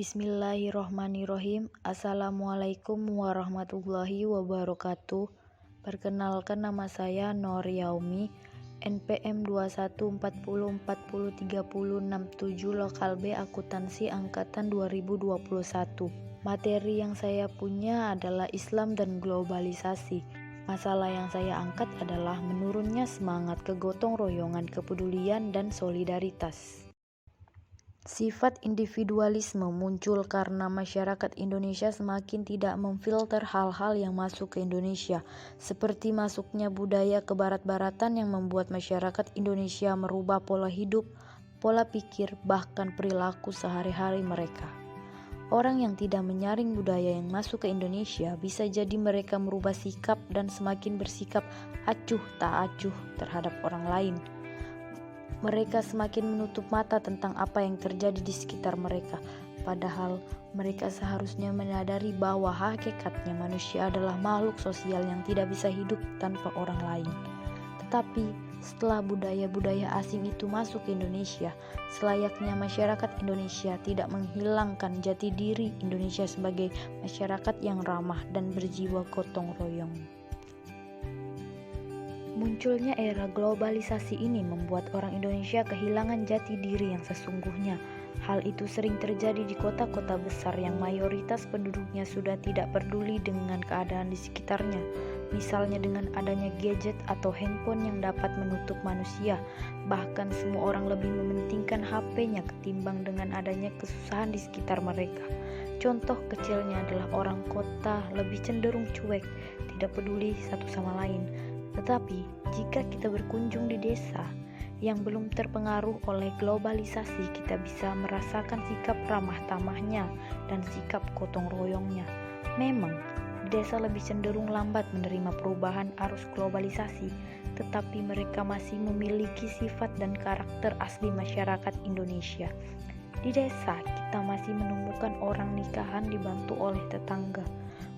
Bismillahirrohmanirrohim. Assalamualaikum warahmatullahi wabarakatuh. Perkenalkan, nama saya Nor Yaumi, NPM 2140403067, Lokal B Akuntansi Angkatan 2021. Materi yang saya punya adalah Islam dan globalisasi. Masalah yang saya angkat adalah menurunnya semangat kegotong royongan, kepedulian, dan solidaritas. Sifat individualisme muncul karena masyarakat Indonesia semakin tidak memfilter hal-hal yang masuk ke Indonesia, seperti masuknya budaya kebarat-baratan yang membuat masyarakat Indonesia merubah pola hidup, pola pikir, bahkan perilaku sehari-hari mereka. Orang yang tidak menyaring budaya yang masuk ke Indonesia bisa jadi mereka merubah sikap dan semakin bersikap acuh tak acuh terhadap orang lain. Mereka semakin menutup mata tentang apa yang terjadi di sekitar mereka, padahal mereka seharusnya menyadari bahwa hakikatnya manusia adalah makhluk sosial yang tidak bisa hidup tanpa orang lain. Tetapi setelah budaya-budaya asing itu masuk ke Indonesia, selayaknya masyarakat Indonesia tidak menghilangkan jati diri Indonesia sebagai masyarakat yang ramah dan berjiwa gotong royong. Munculnya era globalisasi ini membuat orang Indonesia kehilangan jati diri yang sesungguhnya. Hal itu sering terjadi di kota-kota besar yang mayoritas penduduknya sudah tidak peduli dengan keadaan di sekitarnya. Misalnya dengan adanya gadget atau handphone yang dapat menutup manusia. Bahkan semua orang lebih mementingkan HP-nya ketimbang dengan adanya kesusahan di sekitar mereka. Contoh kecilnya adalah orang kota lebih cenderung cuek, tidak peduli satu sama lain. Tetapi jika kita berkunjung di desa yang belum terpengaruh oleh globalisasi, kita bisa merasakan sikap ramah tamahnya dan sikap gotong royongnya. Memang di desa lebih cenderung lambat menerima perubahan arus globalisasi, tetapi mereka masih memiliki sifat dan karakter asli masyarakat Indonesia. Di desa kita masih menemukan orang nikahan dibantu oleh tetangga,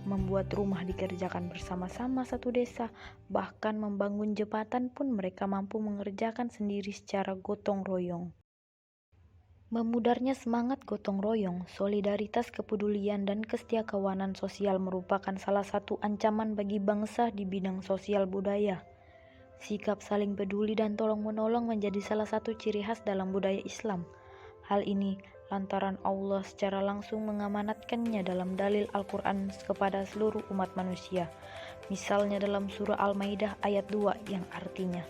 membuat rumah dikerjakan bersama-sama satu desa, bahkan membangun jembatan pun mereka mampu mengerjakan sendiri secara gotong royong. Memudarnya semangat gotong royong, solidaritas, kepedulian, dan kesetiakawanan sosial merupakan salah satu ancaman bagi bangsa di bidang sosial budaya. Sikap saling peduli dan tolong-menolong menjadi salah satu ciri khas dalam budaya Islam. Hal ini lantaran Allah secara langsung mengamanatkannya dalam dalil Al-Quran kepada seluruh umat manusia. Misalnya dalam surah Al-Maidah ayat 2 yang artinya,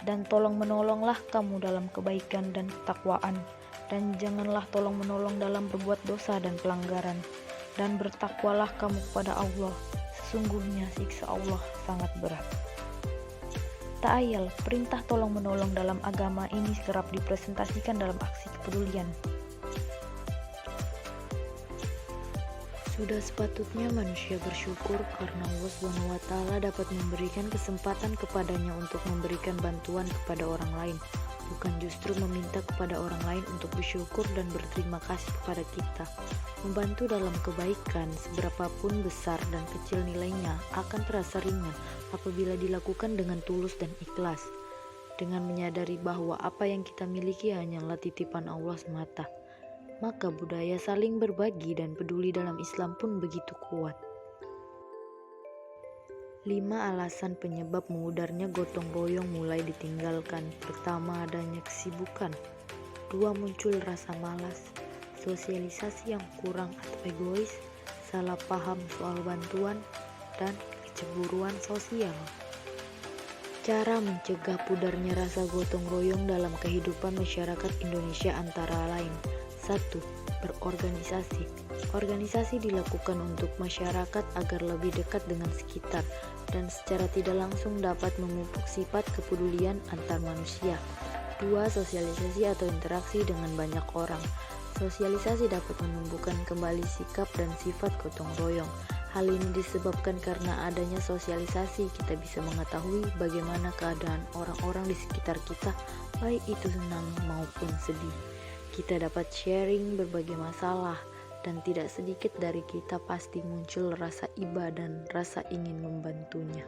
"Dan tolong menolonglah kamu dalam kebaikan dan ketakwaan, dan janganlah tolong menolong dalam berbuat dosa dan pelanggaran, dan bertakwalah kamu kepada Allah, sesungguhnya siksa Allah sangat berat." Tak ayal, perintah tolong menolong dalam agama ini kerap dipresentasikan dalam aksi kepedulian. Sudah sepatutnya manusia bersyukur karena Allah SWT dapat memberikan kesempatan kepadanya untuk memberikan bantuan kepada orang lain, bukan justru meminta kepada orang lain untuk bersyukur dan berterima kasih kepada kita. Membantu dalam kebaikan, seberapapun besar dan kecil nilainya, akan terasa ringan apabila dilakukan dengan tulus dan ikhlas, dengan menyadari bahwa apa yang kita miliki hanyalah titipan Allah semata. Maka budaya saling berbagi dan peduli dalam Islam pun begitu kuat. 5 alasan penyebab mengudarnya gotong royong mulai ditinggalkan. Pertama, adanya kesibukan. 2, muncul rasa malas, sosialisasi yang kurang atau egois, salah paham soal bantuan, dan kecemburuan sosial. Cara mencegah pudarnya rasa gotong royong dalam kehidupan masyarakat Indonesia antara lain: 1. Berorganisasi. Organisasi dilakukan untuk masyarakat agar lebih dekat dengan sekitar dan secara tidak langsung dapat memupuk sifat kepedulian antar manusia. 2. Sosialisasi atau interaksi dengan banyak orang. Sosialisasi dapat menumbuhkan kembali sikap dan sifat gotong royong. Hal ini disebabkan karena adanya sosialisasi, kita bisa mengetahui bagaimana keadaan orang-orang di sekitar kita, baik itu senang maupun sedih. Kita dapat sharing berbagai masalah, dan tidak sedikit dari kita pasti muncul rasa iba dan rasa ingin membantunya.